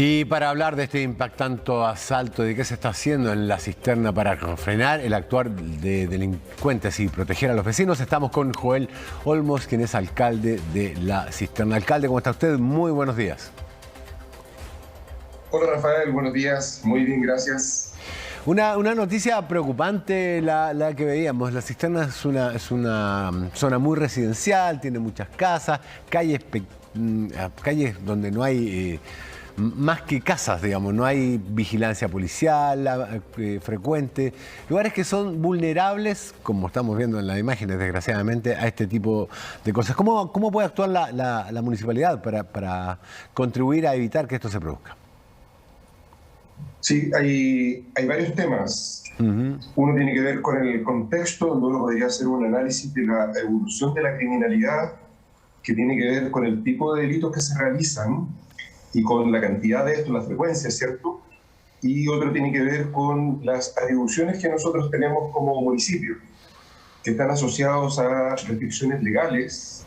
Y para hablar de este impactante asalto, de qué se está haciendo en la cisterna para frenar el actuar de delincuentes y proteger a los vecinos, estamos con Joel Olmos, quien es alcalde de la cisterna. Alcalde, ¿cómo está usted? Muy buenos días. Hola Rafael, buenos días. Muy bien, gracias. Una noticia preocupante la que veíamos. La cisterna es una zona muy residencial, tiene muchas casas, calles donde no hay... más que casas, digamos, no hay vigilancia policial frecuente, lugares que son vulnerables, como estamos viendo en las imágenes, desgraciadamente, a este tipo de cosas. ¿Cómo puede actuar la municipalidad para contribuir a evitar que esto se produzca? Sí, hay varios temas. Uno tiene que ver con el contexto, donde uno podría hacer un análisis de la evolución de la criminalidad, que tiene que ver con el tipo de delitos que se realizan y con la cantidad de estos, la frecuencia, ¿cierto? Y otro tiene que ver con las atribuciones que nosotros tenemos como municipio, que están asociados a restricciones legales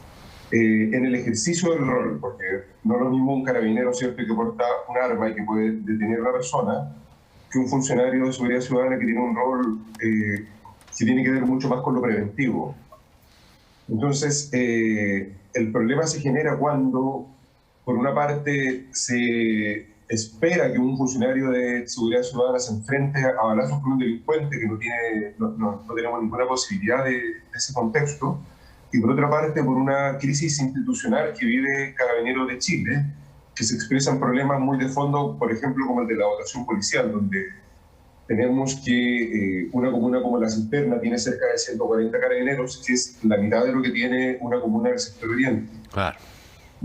en el ejercicio del rol, porque no es lo mismo un carabinero, ¿cierto?, que porta un arma y que puede detener a la persona, que un funcionario de seguridad ciudadana que tiene un rol que tiene que ver mucho más con lo preventivo. Entonces, el problema se genera cuando, por una parte, se espera que un funcionario de seguridad ciudadana se enfrente a balazos con un delincuente que no tenemos ninguna posibilidad de ese contexto, y por otra parte, por una crisis institucional que vive Carabineros de Chile, que se expresan problemas muy de fondo, por ejemplo, como el de la dotación policial, donde tenemos que una comuna como La Cisterna tiene cerca de 140 carabineros, que es la mitad de lo que tiene una comuna del sector oriente. Claro.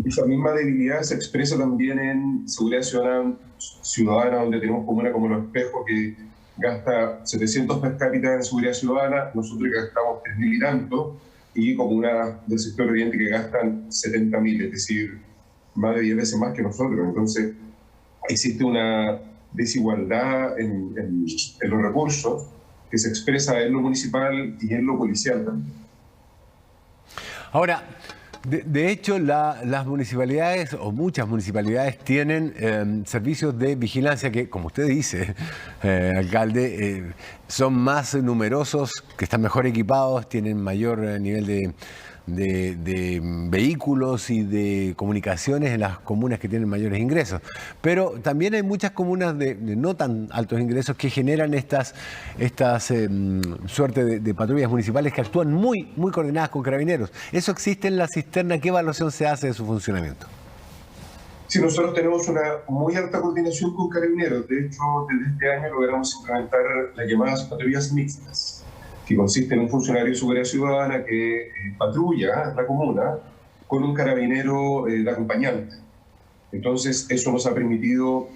Y esa misma debilidad se expresa también en seguridad ciudadana, donde tenemos comuna como Los Espejos, que gasta 700 per cápita en seguridad ciudadana, nosotros que gastamos 3.000 y tanto, y comunas del sector oriente que gastan 70.000, es decir, más de 10 veces más que nosotros. Entonces, existe una desigualdad en los recursos que se expresa en lo municipal y en lo policial también. Ahora, de hecho, las municipalidades, o muchas municipalidades, tienen servicios de vigilancia que, como usted dice, alcalde, son más numerosos, que están mejor equipados, tienen mayor nivel de vehículos y de comunicaciones en las comunas que tienen mayores ingresos. Pero también hay muchas comunas de no tan altos ingresos que generan estas suerte de patrullas municipales que actúan muy coordinadas con carabineros. ¿Eso existe en la cisterna? ¿Qué evaluación se hace de su funcionamiento? Sí, nosotros tenemos una muy alta coordinación con carabineros. De hecho, desde este año logramos implementar las llamadas patrullas mixtas, que consiste en un funcionario de seguridad ciudadana que patrulla la comuna con un carabinero de acompañante. Entonces, eso nos ha permitido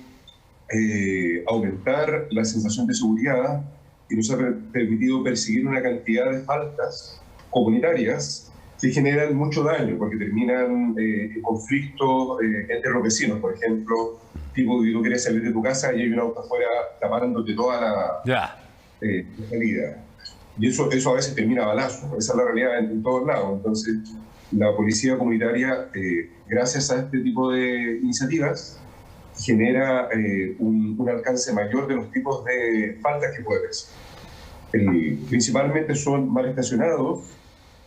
aumentar la sensación de seguridad y nos ha permitido perseguir una cantidad de faltas comunitarias que generan mucho daño, porque terminan en conflictos entre los vecinos. Por ejemplo, tipo que tú quieres salir de tu casa y hay un auto afuera tapándote toda la salida. Y eso a veces termina a balazos. Esa es la realidad en todos lados. Entonces, la policía comunitaria, gracias a este tipo de iniciativas, genera un alcance mayor de los tipos de faltas que puede haber. Principalmente son mal estacionados,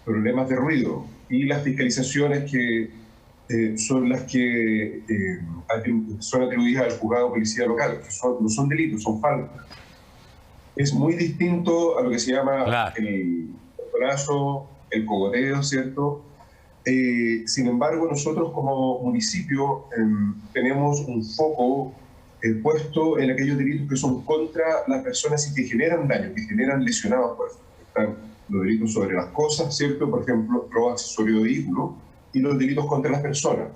problemas de ruido y las fiscalizaciones que son las que son atribuidas al juzgado de policía local, que no son delitos, son faltas. Es muy distinto a lo que se llama el brazo, el cogoteo, ¿cierto? Sin embargo, nosotros como municipio tenemos un foco puesto en aquellos delitos que son contra las personas y que generan daño, que generan lesionados. Por ejemplo, están los delitos sobre las cosas, ¿cierto? Por ejemplo, robo accesorio de vehículo, y los delitos contra las personas,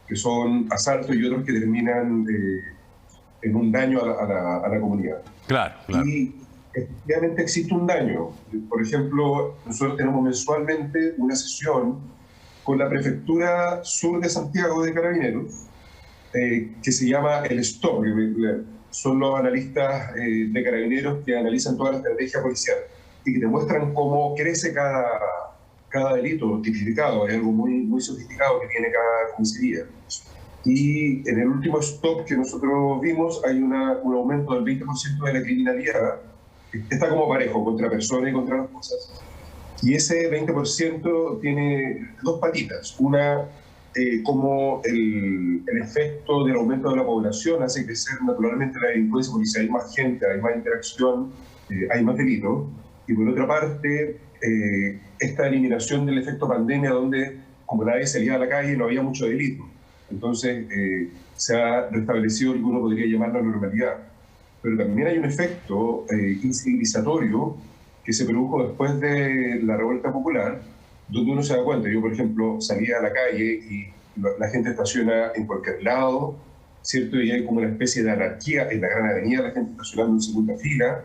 que son asaltos y otros que terminan en un daño a la comunidad. Claro. Y efectivamente existe un daño. Por ejemplo, nosotros tenemos mensualmente una sesión con la Prefectura Sur de Santiago de Carabineros, que se llama el STOP. Son los analistas de Carabineros que analizan toda la estrategia policial y que te muestran cómo crece cada delito tipificado. Es algo muy sofisticado que tiene cada comisaría. Y en el último stop que nosotros vimos hay un aumento del 20% de la criminalidad. Está como parejo contra personas y contra las cosas. Y ese 20% tiene dos patitas. Una, como el efecto del aumento de la población hace crecer naturalmente la delincuencia, porque si hay más gente, hay más interacción, hay más delito. Y por otra parte, esta eliminación del efecto pandemia, donde como nadie salía a la calle, no había mucho delito. Entonces, se ha restablecido lo que uno podría llamar la normalidad. Pero también hay un efecto incivilizatorio que se produjo después de la revuelta popular, donde uno se da cuenta. Yo, por ejemplo, salía a la calle y la gente estaciona en cualquier lado, ¿cierto? Y hay como una especie de anarquía en la gran avenida, la gente estacionando en segunda fila,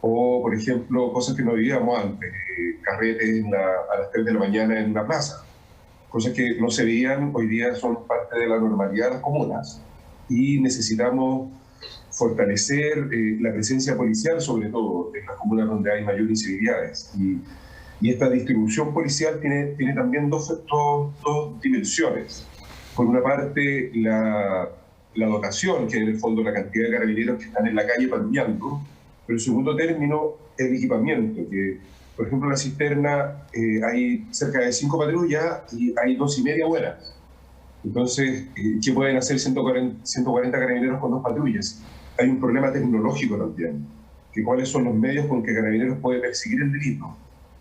o, por ejemplo, cosas que no vivíamos antes, carretes a las 3 de la mañana en una plaza. Cosas que no se veían, hoy día son parte de la normalidad de las comunas, y necesitamos fortalecer la presencia policial, sobre todo en las comunas donde hay mayor incivilidades. Y esta distribución policial tiene también dos dimensiones. Por una parte, la dotación, que en el fondo la cantidad de carabineros que están en la calle patrullando, pero en segundo término, el equipamiento, que por ejemplo en la cisterna hay cerca de 5 patrullas y hay 2,5 buenas. Entonces, ¿qué pueden hacer 140 carabineros con 2 patrullas? Hay un problema tecnológico también, que cuáles son los medios con que Carabineros puede perseguir el delito.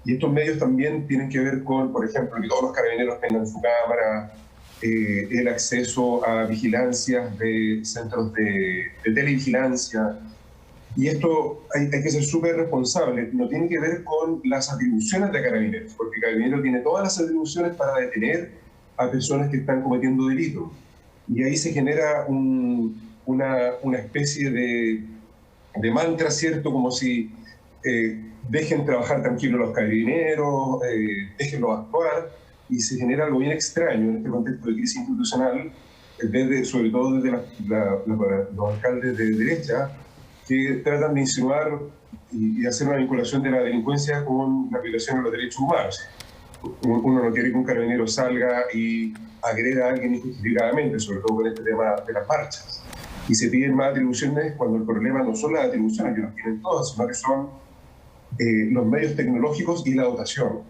Y estos medios también tienen que ver con, por ejemplo, que todos los carabineros tengan su cámara, el acceso a vigilancias de centros de televigilancia. Y esto hay que ser súper responsable. No tiene que ver con las atribuciones de Carabineros, porque Carabineros tiene todas las atribuciones para detener a personas que están cometiendo delitos. Y ahí se genera una especie de mantra, ¿cierto? Como si dejen trabajar tranquilos los carabineros, déjenlos actuar, y se genera algo bien extraño en este contexto de crisis institucional, sobre todo desde los alcaldes de derecha, que tratan de insinuar y hacer una vinculación de la delincuencia con la violación de los derechos humanos. Uno no quiere que un carabinero salga y agreda a alguien injustificadamente, sobre todo con este tema de las marchas. Y se piden más atribuciones cuando el problema no son las atribuciones, que las tienen todas, sino que son los medios tecnológicos y la dotación.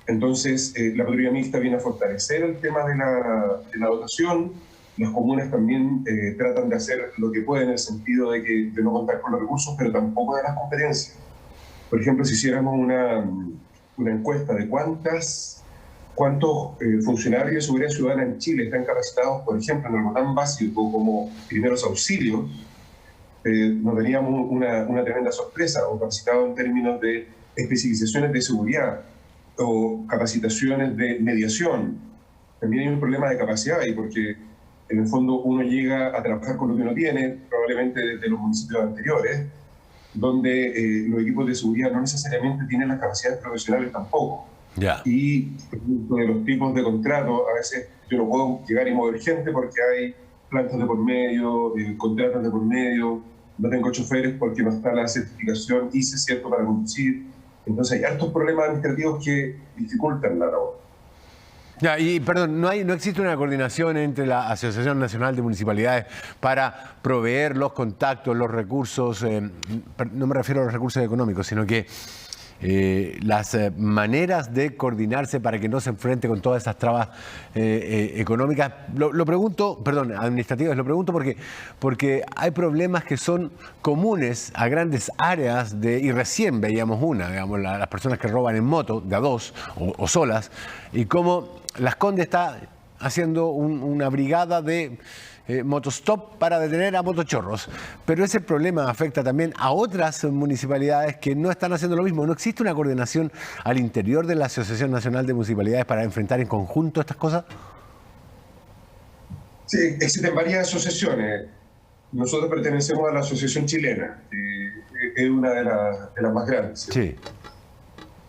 Entonces, la patrulla mixta viene a fortalecer el tema de la dotación. Las comunas también tratan de hacer lo que pueden en el sentido de no contar con los recursos, pero tampoco de las competencias. Por ejemplo, si hiciéramos una encuesta de cuántos funcionarios de seguridad ciudadana en Chile están capacitados, por ejemplo, en algo tan básico como primeros auxilios, nos teníamos una tremenda sorpresa, o capacitados en términos de especializaciones de seguridad o capacitaciones de mediación. También hay un problema de capacidad ahí, porque en el fondo uno llega a trabajar con lo que uno tiene, probablemente desde los municipios anteriores, donde los equipos de seguridad no necesariamente tienen las capacidades profesionales tampoco. Yeah. Y de los tipos de contratos, a veces yo no puedo llegar y mover gente porque hay plantas de por medio, contratos de por medio, no tengo choferes porque no está la certificación ICE, ¿cierto?, para conducir. Entonces hay altos problemas administrativos que dificultan la labor. Ya, y perdón, ¿no existe una coordinación entre la Asociación Nacional de Municipalidades para proveer los contactos, los recursos, no me refiero a los recursos económicos, sino que las maneras de coordinarse para que no se enfrente con todas esas trabas económicas? Lo pregunto, perdón, administrativas, lo pregunto porque hay problemas que son comunes a grandes áreas y recién veíamos digamos, las personas que roban en moto, de a dos o solas, y cómo Las Condes está haciendo una brigada de motostop para detener a motochorros. Pero ese problema afecta también a otras municipalidades que no están haciendo lo mismo. ¿No existe una coordinación al interior de la Asociación Nacional de Municipalidades para enfrentar en conjunto estas cosas? Sí, existen varias asociaciones. Nosotros pertenecemos a la Asociación Chilena, que es una de las más grandes. Sí.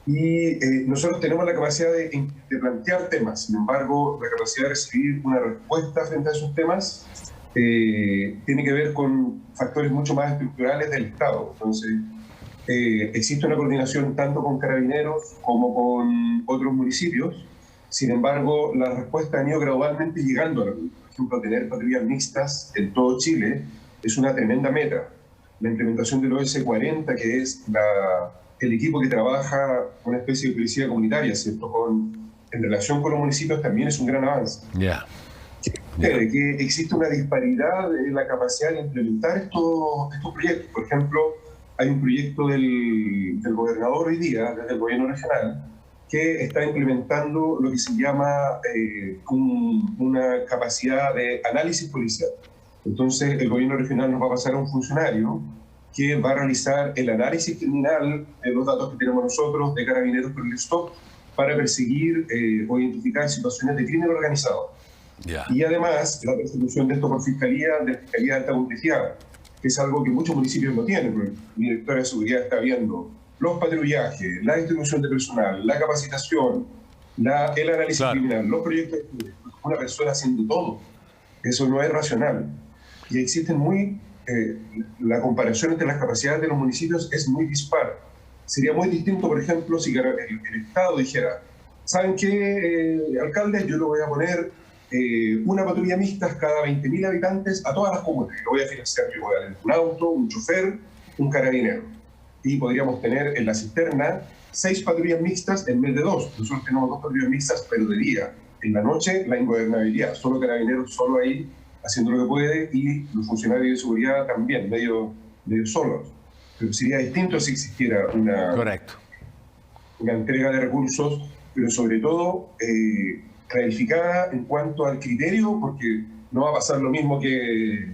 Y nosotros tenemos la capacidad de plantear temas. Sin embargo, la capacidad de recibir una respuesta frente a esos temas tiene que ver con factores mucho más estructurales del Estado. Entonces, existe una coordinación tanto con Carabineros como con otros municipios. Sin embargo, las respuestas han ido gradualmente llegando a la comunidad. ejemplo, tener patrullas mixtas en todo Chile es una tremenda meta. La implementación del OS-40, que es el equipo que trabaja una especie de policía comunitaria, ¿cierto? En relación con los municipios también es un gran avance. Que existe una disparidad en la capacidad de implementar estos proyectos. Por ejemplo, hay un proyecto del gobernador hoy día, desde el gobierno regional, que está implementando lo que se llama una capacidad de análisis policial. Entonces, el gobierno regional nos va a pasar a un funcionario que va a realizar el análisis criminal de los datos que tenemos nosotros de Carabineros por el STOP para perseguir o identificar situaciones de crimen organizado. Y además, la persecución de esto por Fiscalía de Alta Complejidad, que es algo que muchos municipios no tienen, porque mi directora de seguridad está viendo los patrullajes, la distribución de personal, la capacitación, el análisis criminal, los proyectos de una persona haciendo todo. Eso no es racional. Y existen la comparación entre las capacidades de los municipios es muy dispar. Sería muy distinto, por ejemplo, si el Estado dijera, ¿saben qué, alcalde? Yo le voy a poner una patrulla mixta cada 20.000 habitantes a todas las comunas. Lo voy a financiar, yo voy a dar un auto, un chofer, un carabinero. Y podríamos tener en la cisterna 6 patrullas mixtas en vez de 2. Nosotros tenemos 2 patrullas mixtas, pero de día. En la noche, la ingobernabilidad. Solo carabineros, solo ahí, haciendo lo que puede, y los funcionarios de seguridad también, medio solos. Pero sería distinto si existiera una entrega de recursos, pero sobre todo clarificada en cuanto al criterio, porque no va a pasar lo mismo que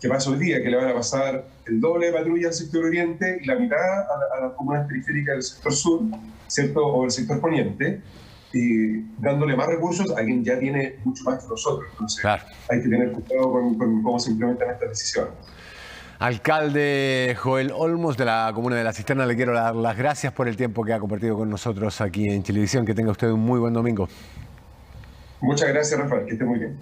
pasa hoy día, que le van a pasar el doble de patrulla al sector oriente y la mitad a las comunas periféricas del sector sur, ¿cierto? O el sector poniente, dándole más recursos a quien ya tiene mucho más que nosotros. Entonces, hay que tener cuidado con cómo se implementan estas decisiones. Alcalde Joel Olmos, de la comuna de La Cisterna, le quiero dar las gracias por el tiempo que ha compartido con nosotros aquí en Chilevisión. Que tenga usted un muy buen domingo. Muchas gracias, Rafael, que esté muy bien.